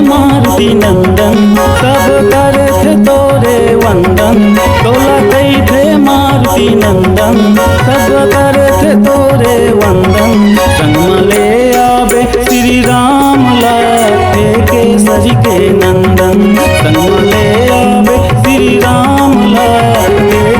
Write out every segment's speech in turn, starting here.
मारुति नंदन सब करत तोरे वंदन। तोला कई थे मारुति नंदन सब करत तोरे वंदन। संग ले आवे श्री राम लाए केसरी के नंदन। संग ले आवे श्री राम लाए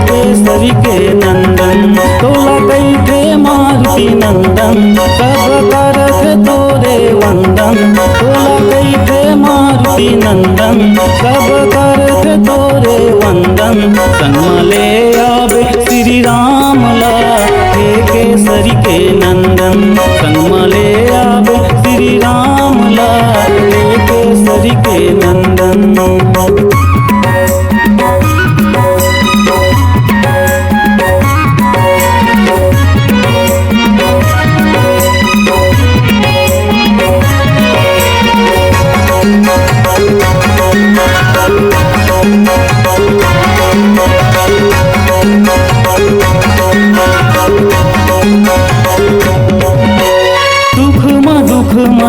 केसरी के नंदन। तोला कई थे मारुति नंदन सब करत तोरे वंदन। तोला कई थे मारुति नंदन सब करत तोरे वंदन। संग ले आवे श्री राम लाए केसरी के नंदन। संग ले आवे श्री राम लाए केसरी के नंदन।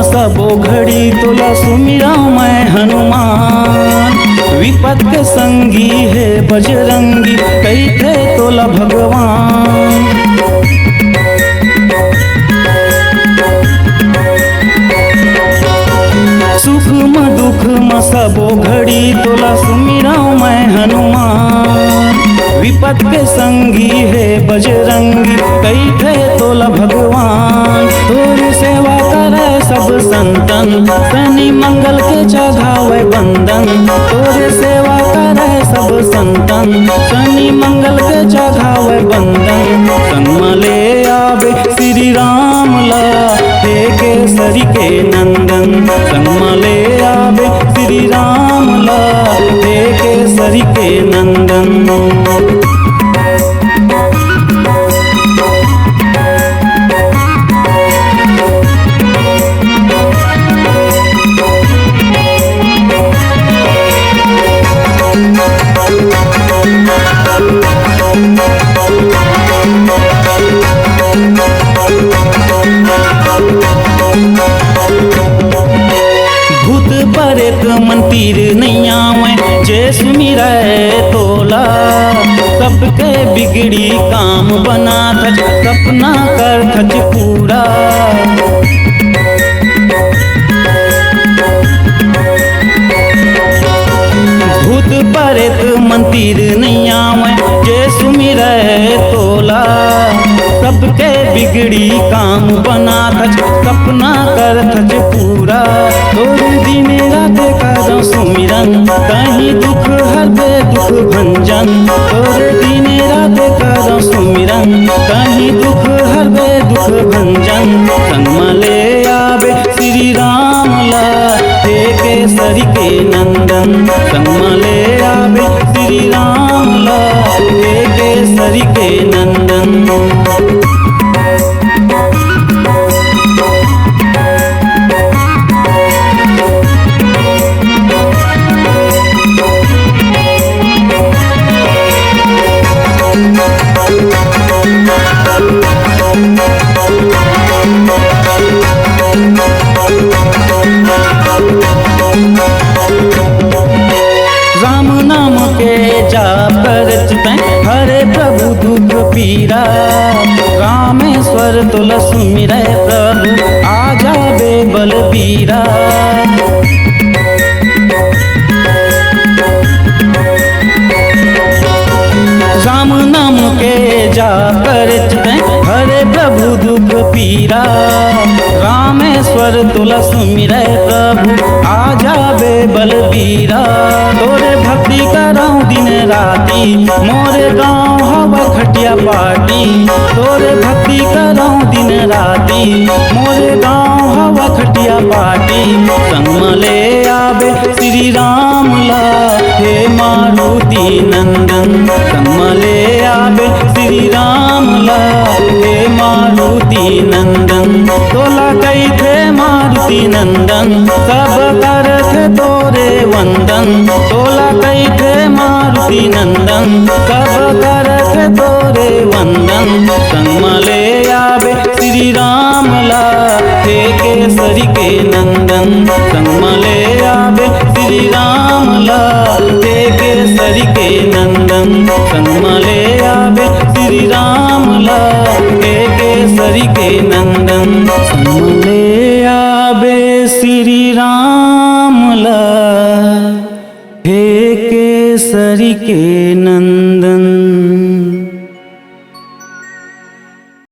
सबो घड़ी तोला सुमिरा मैं हनुमान। विपत के संगी है बजरंगी कई थे तोला भगवान। सुख म दुख म सबो घड़ी तोला सुमिरा मैं हनुमान। विपत के संगी है बजरंगी कई थे तोला भगवान। तोरी सेवा करे सब संतन शनि मंगल के चढ़ावे बंदन। तोरे सेवा करे सब संतन शनि मंगल के चढ़ावे बंदन। संग ले आवे श्री राम लाए केसरी के नंदन। संग ले आवे श्री राम लाए केसरी के नंदन। भूत प्रेत मंदिर नहीं आवे जय सुमिरै तोला। सबके बिगड़ी काम बना थज सपना कर थज पूरा। भूत प्रेत मंदिर नहीं आवे जय सुमिरै तोला। सबके बिगड़ी काम बना थज सपना कर थज पूरा। तोरे दिन रात करो सुमिरन कहीं दुख हरदे दुख भंजन। तोरे दिन रात करो सुमिरन कहीं दुख हरदे दुख भंजन। संग ले आवे श्री राम लाए केसरी के नंदन। संग ले आवे श्री राम लाए केसरी के नंदन। राम नाम के जाप करत हरे प्रभु दुख पीरा। रामेश्वर तुल सुमिरै प्रभु आ जाबे बलबीरा। राम नाम के जाप करत हरे प्रभु दुख पीरा। रामेश्वर तुल सुमिरै प्रभु आ जाबे बलबीरा। तोरे भक्ति कराऊं दिन राती मोरे गाँव हवा खटिया पार्टी। तोरे भक्ति कराऊं दिन राती मोरे गाँव हवा खटिया पार्टी। संग ले आवे श्री राम लाए मारुति नंदन। संग ले नंदन सब करथे तोरे वंदन तोला कैथे मारुति नंदन सब करथे तोरे वंदन संग ले आवे श्री राम ला हे केसरी के नंदन संग ले आवे श्री राम ला हे केसरी के नंदन संग ले आवे श्री राम ला हे केसरी के नंदन संग ले आवे श्री राम ला हे केसरी के